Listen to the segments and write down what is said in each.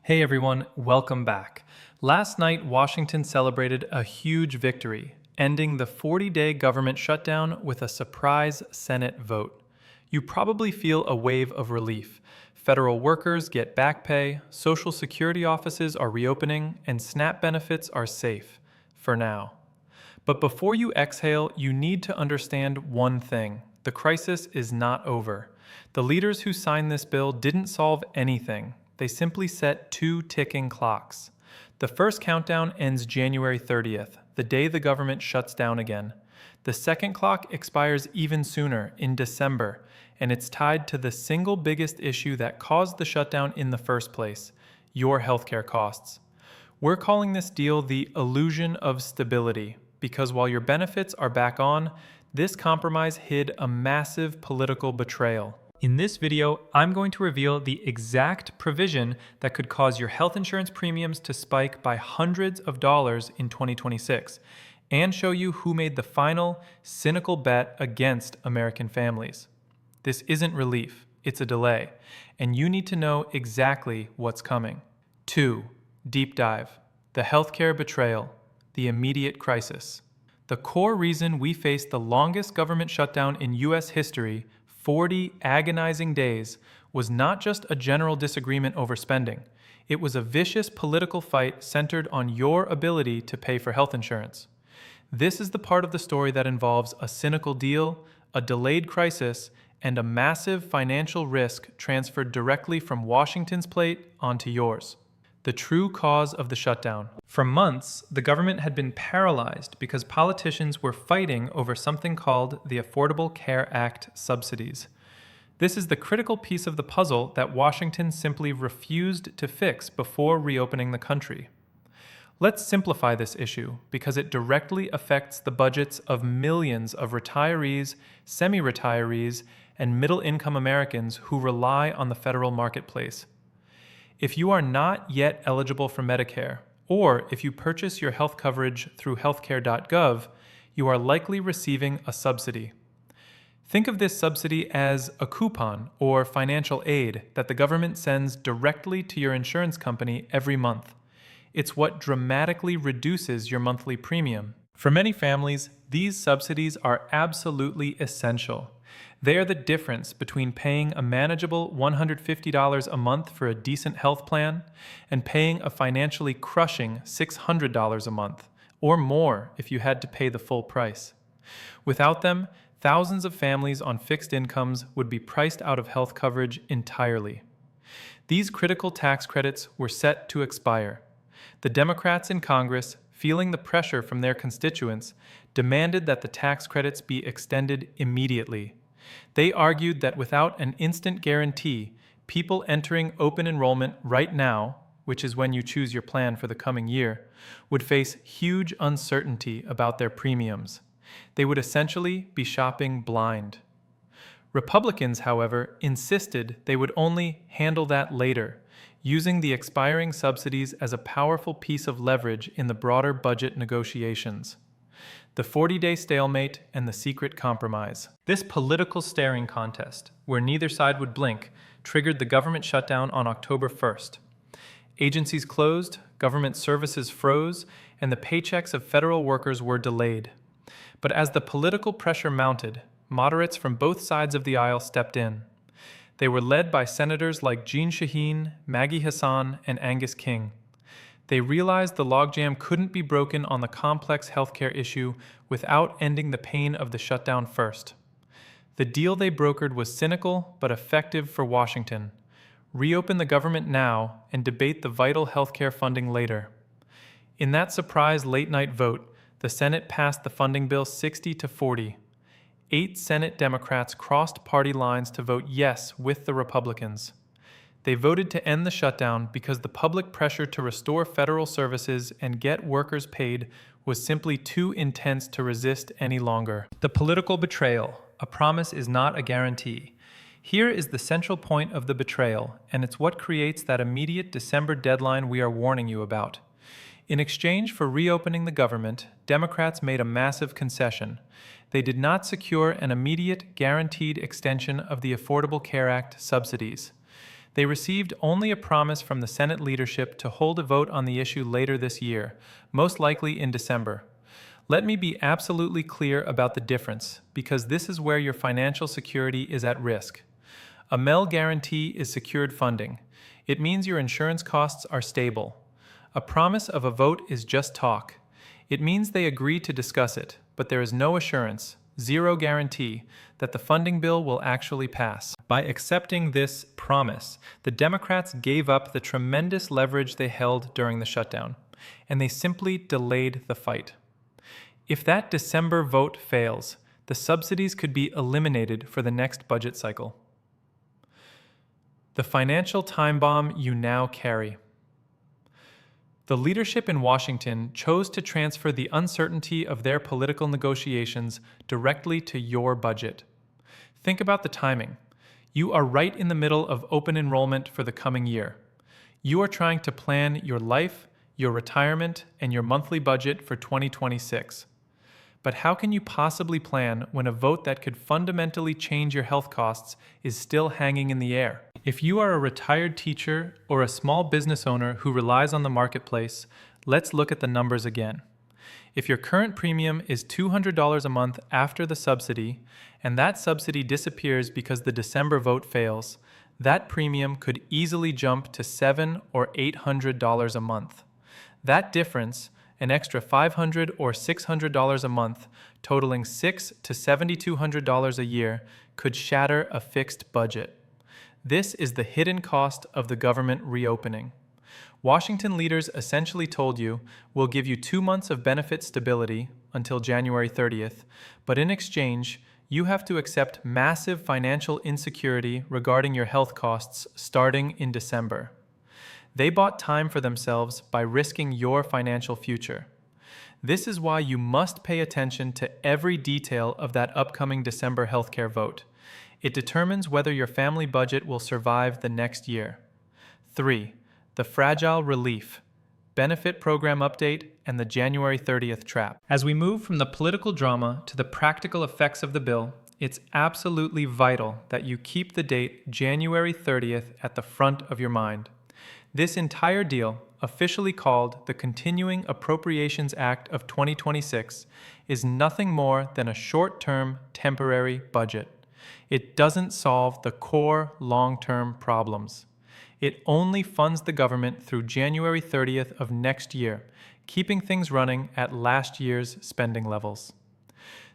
Hey everyone, welcome back. Last night, Washington celebrated a huge victory, ending the 40-day government shutdown with a surprise Senate vote. You probably feel a wave of relief. Federal workers get back pay, Social Security offices are reopening, and SNAP benefits are safe, for now. But before you exhale, you need to understand one thing. The crisis is not over. The leaders who signed this bill didn't solve anything. They simply set two ticking clocks. The first countdown ends January 30th, the day the government shuts down again. The second clock expires even sooner, in December, and it's tied to the single biggest issue that caused the shutdown in the first place: your healthcare costs. We're calling this deal the illusion of stability, because while your benefits are back on, this compromise hid a massive political betrayal. In this video, I'm going to reveal the exact provision that could cause your health insurance premiums to spike by hundreds of dollars in 2026, and show you who made the final, cynical bet against American families. This isn't relief, it's a delay, and you need to know exactly what's coming. 2. Deep dive. The healthcare betrayal. The immediate crisis. The core reason we faced the longest government shutdown in U.S. history, 40 agonizing days, was not just a general disagreement over spending. It was a vicious political fight centered on your ability to pay for health insurance. This is the part of the story that involves a cynical deal, a delayed crisis, and a massive financial risk transferred directly from Washington's plate onto yours. The true cause of the shutdown. For months, the government had been paralyzed because politicians were fighting over something called the Affordable Care Act subsidies. This is the critical piece of the puzzle that Washington simply refused to fix before reopening the country. Let's simplify this issue because it directly affects the budgets of millions of retirees, semi-retirees, and middle-income Americans who rely on the federal marketplace. If you are not yet eligible for Medicare, or if you purchase your health coverage through healthcare.gov, you are likely receiving a subsidy. Think of this subsidy as a coupon or financial aid that the government sends directly to your insurance company every month. It's what dramatically reduces your monthly premium. For many families, these subsidies are absolutely essential. They are the difference between paying a manageable $150 a month for a decent health plan and paying a financially crushing $600 a month, or more if you had to pay the full price. Without them, thousands of families on fixed incomes would be priced out of health coverage entirely. These critical tax credits were set to expire. The Democrats in Congress, feeling the pressure from their constituents, demanded that the tax credits be extended immediately. They argued that without an instant guarantee, people entering open enrollment right now, which is when you choose your plan for the coming year, would face huge uncertainty about their premiums. They would essentially be shopping blind. Republicans, however, insisted they would only handle that later, using the expiring subsidies as a powerful piece of leverage in the broader budget negotiations. The 40-day stalemate and the secret compromise. This political staring contest, where neither side would blink, triggered the government shutdown on October 1st. Agencies closed, government services froze, and the paychecks of federal workers were delayed. But as the political pressure mounted, moderates from both sides of the aisle stepped in. They were led by senators like Jeanne Shaheen, Maggie Hassan, and Angus King. They realized the logjam couldn't be broken on the complex healthcare issue without ending the pain of the shutdown first. The deal they brokered was cynical but effective for Washington. Reopen the government now and debate the vital healthcare funding later. In that surprise late-night vote, the Senate passed the funding bill 60-40. 8 Senate Democrats crossed party lines to vote yes with the Republicans. They voted to end the shutdown because the public pressure to restore federal services and get workers paid was simply too intense to resist any longer. The political betrayal. A promise is not a guarantee. Here is the central point of the betrayal, and it's what creates that immediate December deadline we are warning you about. In exchange for reopening the government, Democrats made a massive concession. They did not secure an immediate, guaranteed extension of the Affordable Care Act subsidies. They received only a promise from the Senate leadership to hold a vote on the issue later this year, most likely in December. Let me be absolutely clear about the difference, because this is where your financial security is at risk. A MEL guarantee is secured funding. It means your insurance costs are stable. A promise of a vote is just talk. It means they agree to discuss it, but there is no assurance, zero guarantee, that the funding bill will actually pass. By accepting this promise, the Democrats gave up the tremendous leverage they held during the shutdown, and they simply delayed the fight. If that December vote fails, the subsidies could be eliminated for the next budget cycle. The financial time bomb you now carry. The leadership in Washington chose to transfer the uncertainty of their political negotiations directly to your budget. Think about the timing. You are right in the middle of open enrollment for the coming year. You are trying to plan your life, your retirement, and your monthly budget for 2026. But how can you possibly plan when a vote that could fundamentally change your health costs is still hanging in the air? If you are a retired teacher or a small business owner who relies on the marketplace, let's look at the numbers again. If your current premium is $200 a month after the subsidy, and that subsidy disappears because the December vote fails, that premium could easily jump to $700 or $800 a month. That difference, an extra $500 or $600 a month, totaling $600 to $7,200 a year, could shatter a fixed budget. This is the hidden cost of the government reopening. Washington leaders essentially told you, we'll give you 2 months of benefit stability until January 30th, but in exchange, you have to accept massive financial insecurity regarding your health costs starting in December. They bought time for themselves by risking your financial future. This is why you must pay attention to every detail of that upcoming December healthcare vote. It determines whether your family budget will survive the next year. 3. The fragile relief, benefit program update, and the January 30th trap. As we move from the political drama to the practical effects of the bill, it's absolutely vital that you keep the date January 30th at the front of your mind. This entire deal, officially called the Continuing Appropriations Act of 2026, is nothing more than a short-term, temporary budget. It doesn't solve the core long-term problems. It only funds the government through January 30th of next year, keeping things running at last year's spending levels.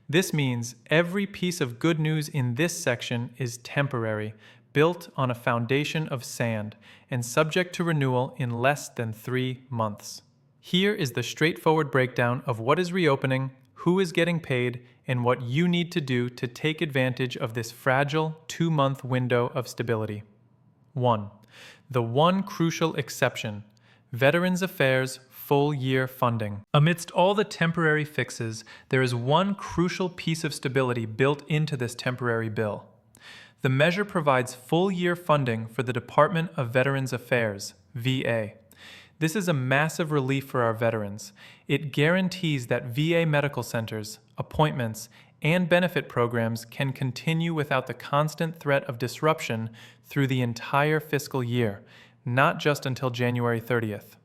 This means every piece of good news in this section is temporary, built on a foundation of sand, and subject to renewal in less than 3 months. Here is the straightforward breakdown of what is reopening, who is getting paid, and what you need to do to take advantage of this fragile 2-month window of stability. 1. The one crucial exception: Veterans Affairs full-year funding. Amidst all the temporary fixes, there is one crucial piece of stability built into this temporary bill. The measure provides full-year funding for the Department of Veterans Affairs, VA. This is a massive relief for our veterans. It guarantees that VA medical centers, appointments, and benefit programs can continue without the constant threat of disruption through the entire fiscal year, not just until January 30th.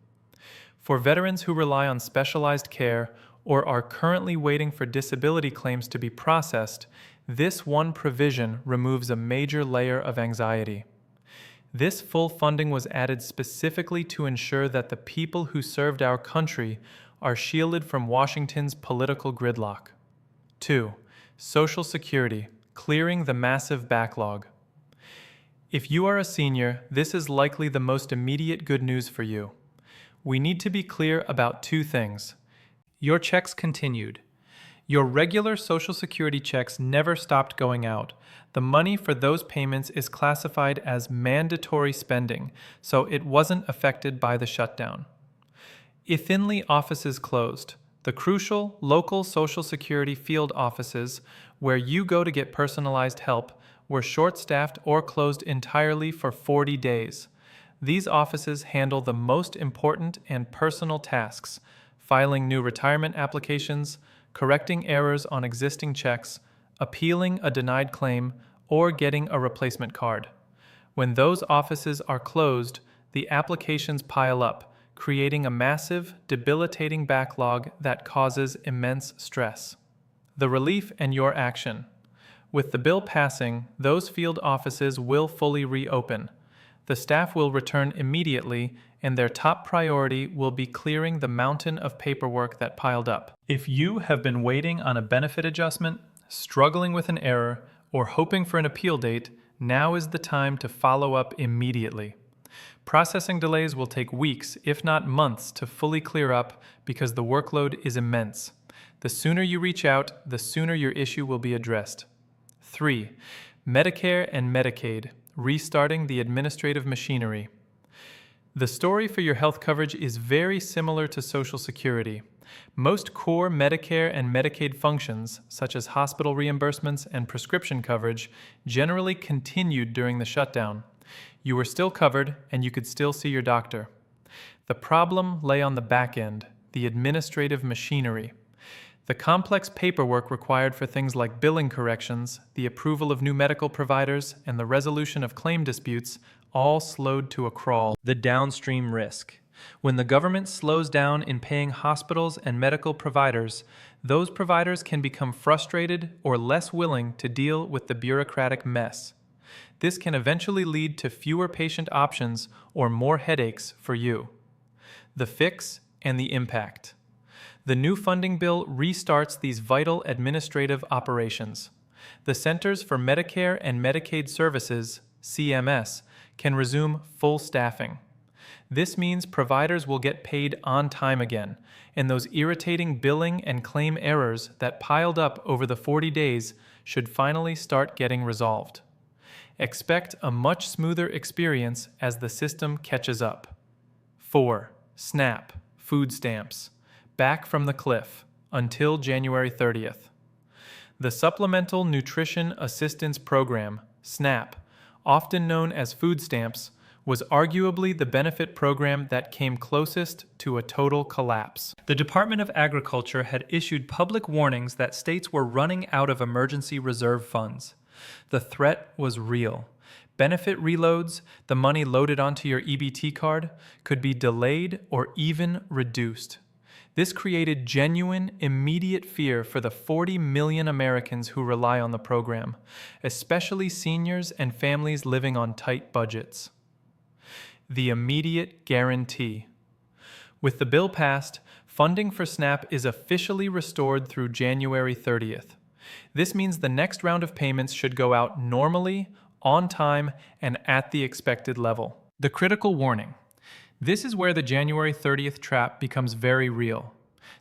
For veterans who rely on specialized care or are currently waiting for disability claims to be processed, this one provision removes a major layer of anxiety. This full funding was added specifically to ensure that the people who served our country are shielded from Washington's political gridlock. 2. Social Security, clearing the massive backlog. If you are a senior, this is likely the most immediate good news for you. We need to be clear about 2 things. Your checks continued. Your regular Social Security checks never stopped going out. The money for those payments is classified as mandatory spending, so it wasn't affected by the shutdown. IFINLI offices closed. The crucial local Social Security field offices, where you go to get personalized help, were short-staffed or closed entirely for 40 days. These offices handle the most important and personal tasks: filing new retirement applications, correcting errors on existing checks, appealing a denied claim, or getting a replacement card. When those offices are closed, the applications pile up, creating a massive, debilitating backlog that causes immense stress. The relief and your action. With the bill passing, those field offices will fully reopen. The staff will return immediately, and their top priority will be clearing the mountain of paperwork that piled up. If you have been waiting on a benefit adjustment, struggling with an error, or hoping for an appeal date, now is the time to follow up immediately. Processing delays will take weeks, if not months, to fully clear up because the workload is immense. The sooner you reach out, the sooner your issue will be addressed. 3. Medicare and Medicaid, restarting the administrative machinery. The story for your health coverage is very similar to Social Security. Most core Medicare and Medicaid functions, such as hospital reimbursements and prescription coverage, generally continued during the shutdown. You were still covered, and you could still see your doctor. The problem lay on the back end, the administrative machinery. The complex paperwork required for things like billing corrections, the approval of new medical providers, and the resolution of claim disputes all slowed to a crawl. The downstream risk. When the government slows down in paying hospitals and medical providers, those providers can become frustrated or less willing to deal with the bureaucratic mess. This can eventually lead to fewer patient options or more headaches for you. The fix and the impact. The new funding bill restarts these vital administrative operations. The Centers for Medicare and Medicaid Services, CMS, can resume full staffing. This means providers will get paid on time again, and those irritating billing and claim errors that piled up over the 40 days should finally start getting resolved. Expect a much smoother experience as the system catches up. 4. SNAP, food stamps. Back from the cliff, until January 30th. The Supplemental Nutrition Assistance Program, SNAP, often known as food stamps, was arguably the benefit program that came closest to a total collapse. The Department of Agriculture had issued public warnings that states were running out of emergency reserve funds. The threat was real. Benefit reloads, the money loaded onto your EBT card, could be delayed or even reduced. This created genuine, immediate fear for the 40 million Americans who rely on the program, especially seniors and families living on tight budgets. The immediate guarantee. With the bill passed, funding for SNAP is officially restored through January 30th. This means the next round of payments should go out normally, on time, and at the expected level. The critical warning. This is where the January 30th trap becomes very real.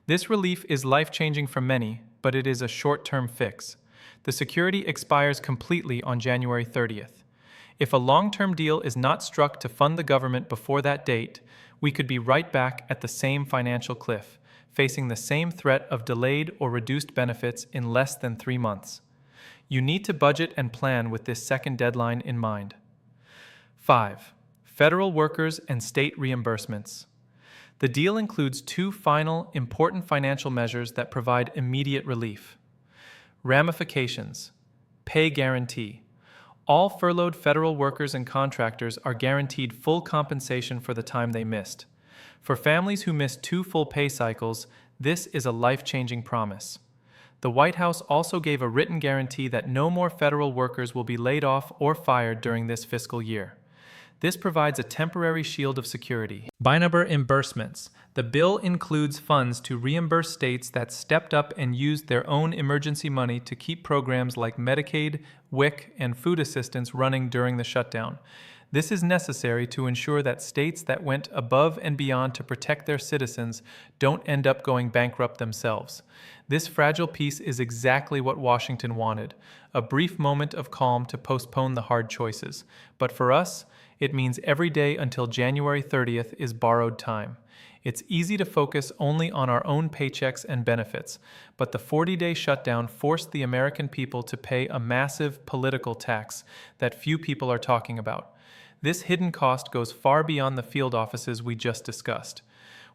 This relief is life-changing for many, but it is a short-term fix. The security expires completely on January 30th. If a long-term deal is not struck to fund the government before that date, we could be right back at the same financial cliff, facing the same threat of delayed or reduced benefits in less than 3 months. You need to budget and plan with this second deadline in mind. 5. Federal workers and state reimbursements. The deal includes 2 final, important financial measures that provide immediate relief. Ramifications. Pay guarantee. All furloughed federal workers and contractors are guaranteed full compensation for the time they missed. For families who missed 2 full pay cycles, this is a life-changing promise. The White House also gave a written guarantee that no more federal workers will be laid off or fired during this fiscal year. This provides a temporary shield of security. Binaber reimbursements. The bill includes funds to reimburse states that stepped up and used their own emergency money to keep programs like Medicaid, WIC, and food assistance running during the shutdown. This is necessary to ensure that states that went above and beyond to protect their citizens don't end up going bankrupt themselves. This fragile piece is exactly what Washington wanted, a brief moment of calm to postpone the hard choices. But for us, it means every day until January 30th is borrowed time. It's easy to focus only on our own paychecks and benefits, but the 40-day shutdown forced the American people to pay a massive political tax that few people are talking about. This hidden cost goes far beyond the field offices we just discussed.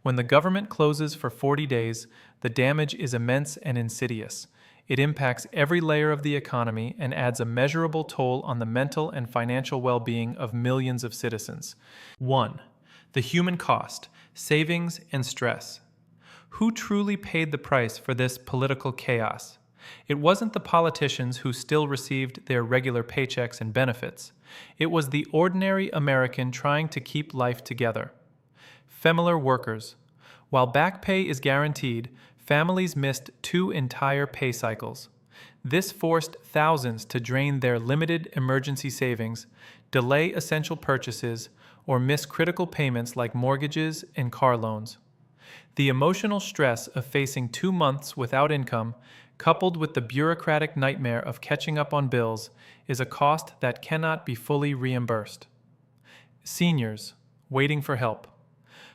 When the government closes for 40 days, the damage is immense and insidious. It impacts every layer of the economy and adds a measurable toll on the mental and financial well-being of millions of citizens. 1. The human cost, savings, and stress. Who truly paid the price for this political chaos? It wasn't the politicians who still received their regular paychecks and benefits. It was the ordinary American trying to keep life together. Familiar workers. While back pay is guaranteed, families missed 2 entire pay cycles. This forced thousands to drain their limited emergency savings, delay essential purchases, or miss critical payments like mortgages and car loans. The emotional stress of facing 2 months without income, coupled with the bureaucratic nightmare of catching up on bills, is a cost that cannot be fully reimbursed. Seniors, waiting for help.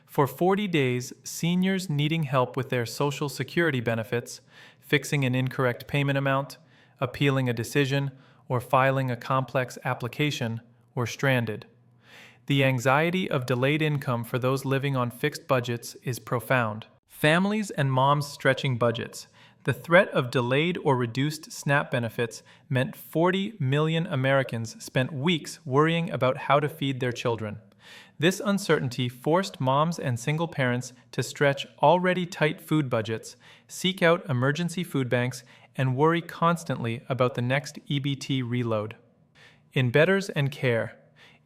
For 40 days, seniors needing help with their Social Security benefits, fixing an incorrect payment amount, appealing a decision, or filing a complex application, were stranded. The anxiety of delayed income for those living on fixed budgets is profound. Families and moms stretching budgets. The threat of delayed or reduced SNAP benefits meant 40 million Americans spent weeks worrying about how to feed their children. This uncertainty forced moms and single parents to stretch already tight food budgets, seek out emergency food banks, and worry constantly about the next EBT reload. In bedders and care.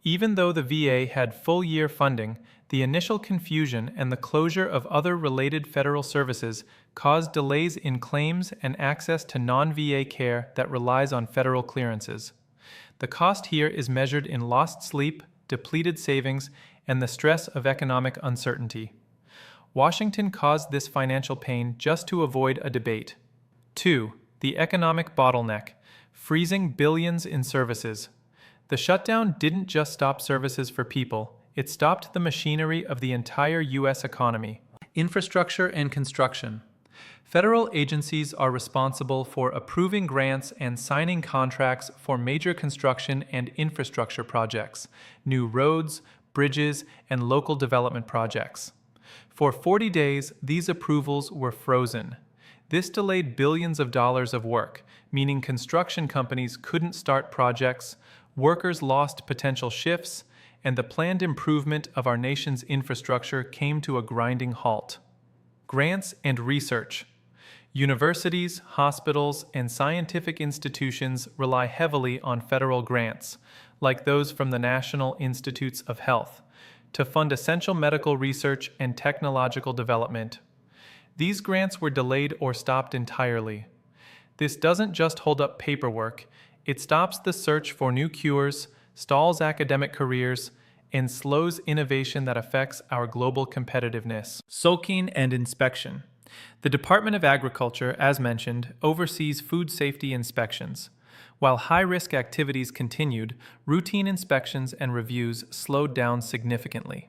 Even though the VA had full-year funding, the initial confusion and the closure of other related federal services caused delays in claims and access to non-VA care that relies on federal clearances. The cost here is measured in lost sleep, depleted savings, and the stress of economic uncertainty. Washington caused this financial pain just to avoid a debate. 2. The economic bottleneck, freezing billions in services. The shutdown didn't just stop services for people, it stopped the machinery of the entire U.S. economy. Infrastructure and construction. Federal agencies are responsible for approving grants and signing contracts for major construction and infrastructure projects, new roads, bridges, and local development projects. For 40 days, these approvals were frozen. This delayed billions of dollars of work, meaning construction companies couldn't start projects, workers lost potential shifts, and the planned improvement of our nation's infrastructure came to a grinding halt. Grants and research. Universities, hospitals, and scientific institutions rely heavily on federal grants, like those from the National Institutes of Health, to fund essential medical research and technological development. These grants were delayed or stopped entirely. This doesn't just hold up paperwork, it stops the search for new cures, stalls academic careers, and slows innovation that affects our global competitiveness. Soaking and inspection. The Department of Agriculture, as mentioned, oversees food safety inspections. While high-risk activities continued, routine inspections and reviews slowed down significantly.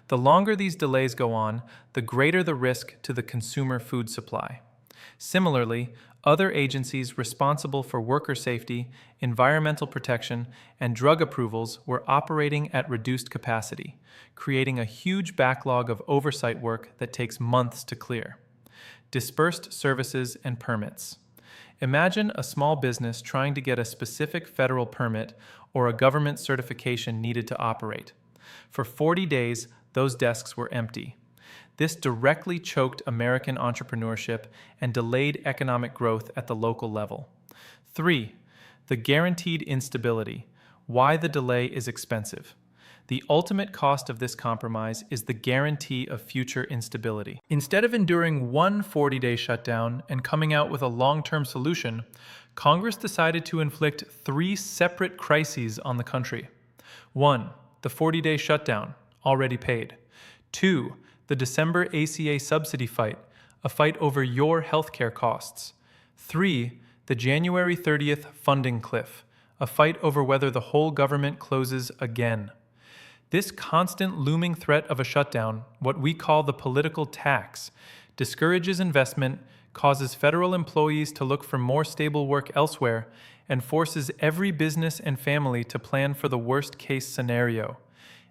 The longer these delays go on, the greater the risk to the consumer food supply. Similarly, other agencies responsible for worker safety, environmental protection, and drug approvals were operating at reduced capacity, creating a huge backlog of oversight work that takes months to clear. Dispersed services and permits. Imagine a small business trying to get a specific federal permit or a government certification needed to operate. For 40 days, those desks were empty. This directly choked American entrepreneurship and delayed economic growth at the local level. 3. The guaranteed instability. Why the delay is expensive. The ultimate cost of this compromise is the guarantee of future instability. Instead of enduring one 40-day shutdown and coming out with a long-term solution, Congress decided to inflict 3 separate crises on the country. 1. The 40-day shutdown, already paid. 2. The December ACA subsidy fight, a fight over your healthcare costs. 3. The January 30th funding cliff, a fight over whether the whole government closes again. This constant looming threat of a shutdown, what we call the political tax, discourages investment, causes federal employees to look for more stable work elsewhere, and forces every business and family to plan for the worst-case scenario.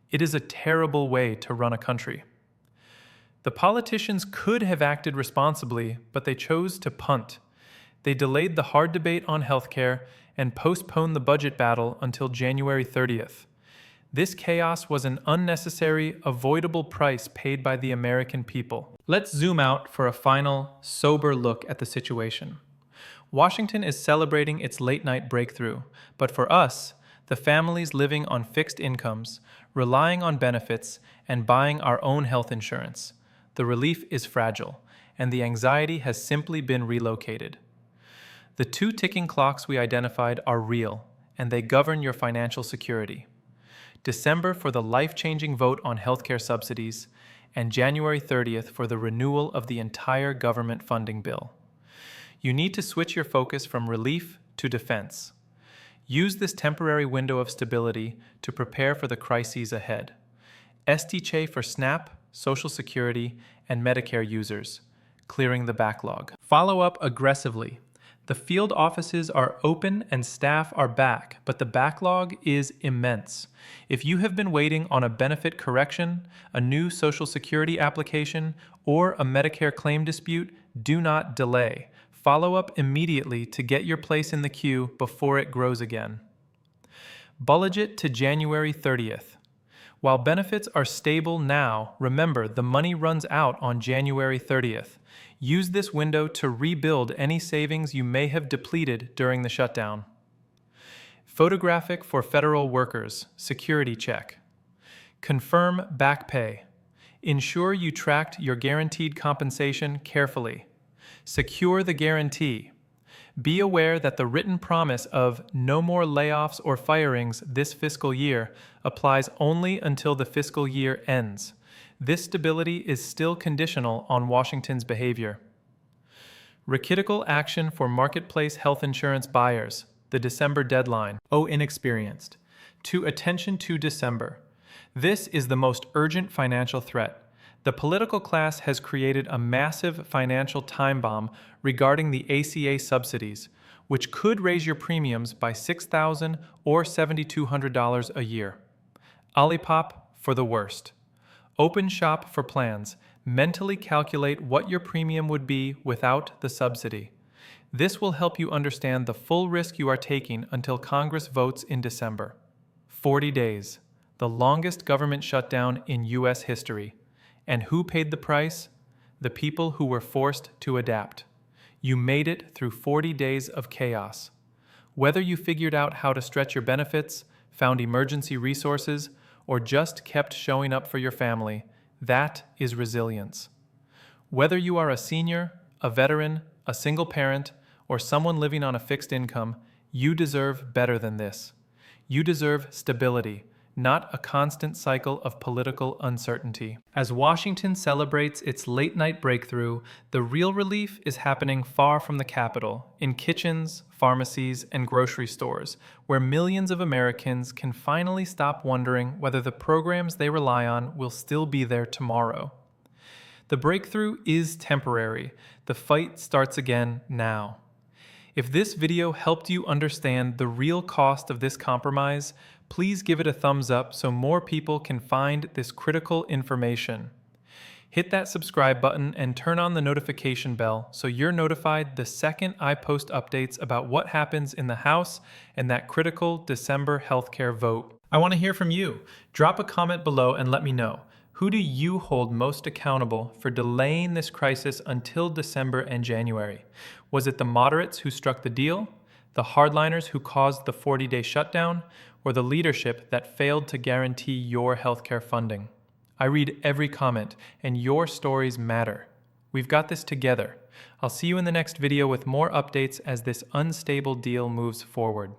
It is a terrible way to run a country. The politicians could have acted responsibly, but they chose to punt. They delayed the hard debate on healthcare and postponed the budget battle until January 30th. This chaos was an unnecessary, avoidable price paid by the American people. Let's zoom out for a final, sober look at the situation. Washington is celebrating its late-night breakthrough, but for us, the families living on fixed incomes, relying on benefits, and buying our own health insurance, the relief is fragile, and the anxiety has simply been relocated. The two ticking clocks we identified are real, and they govern your financial security. December for the life-changing vote on healthcare subsidies, and January 30th for the renewal of the entire government funding bill. You need to switch your focus from relief to defense. Use this temporary window of stability to prepare for the crises ahead. SDCHE for SNAP, Social Security, and Medicare users, clearing the backlog. Follow up aggressively. The field offices are open and staff are back, but the backlog is immense. If you have been waiting on a benefit correction, a new Social Security application, or a Medicare claim dispute, do not delay. Follow up immediately to get your place in the queue before it grows again. Budget to January 30th. While benefits are stable now, remember the money runs out on January 30th. Use this window to rebuild any savings you may have depleted during the shutdown. Photographic for federal workers, security check. Confirm back pay. Ensure you tracked your guaranteed compensation carefully. Secure the guarantee. Be aware that the written promise of no more layoffs or firings this fiscal year applies only until the fiscal year ends. This stability is still conditional on Washington's behavior. Rachidical action for marketplace health insurance buyers, the December deadline. Oh, inexperienced. To attention to December. This is the most urgent financial threat. The political class has created a massive financial time bomb regarding the ACA subsidies, which could raise your premiums by $6,000 or $7,200 a year. Olipop for the worst. Open shop for plans. Mentally calculate what your premium would be without the subsidy. This will help you understand the full risk you are taking until Congress votes in December. 40 days, the longest government shutdown in U.S. history. And who paid the price? The people who were forced to adapt. You made it through 40 days of chaos. Whether you figured out how to stretch your benefits, found emergency resources, or just kept showing up for your family, that is resilience. Whether you are a senior, a veteran, a single parent, or someone living on a fixed income, you deserve better than this. You deserve stability, not a constant cycle of political uncertainty. As Washington celebrates its late-night breakthrough, the real relief is happening far from the Capitol, in kitchens, pharmacies, and grocery stores, where millions of Americans can finally stop wondering whether the programs they rely on will still be there tomorrow. The breakthrough is temporary. The fight starts again now. If this video helped you understand the real cost of this compromise, please give it a thumbs up so more people can find this critical information. Hit that subscribe button and turn on the notification bell so you're notified the second I post updates about what happens in the House and that critical December healthcare vote. I want to hear from you. Drop a comment below and let me know. Who do you hold most accountable for delaying this crisis until December and January? Was it the moderates who struck the deal, the hardliners who caused the 40-day shutdown, or the leadership that failed to guarantee your healthcare funding? I read every comment, and your stories matter. We've got this together. I'll see you in the next video with more updates as this unstable deal moves forward.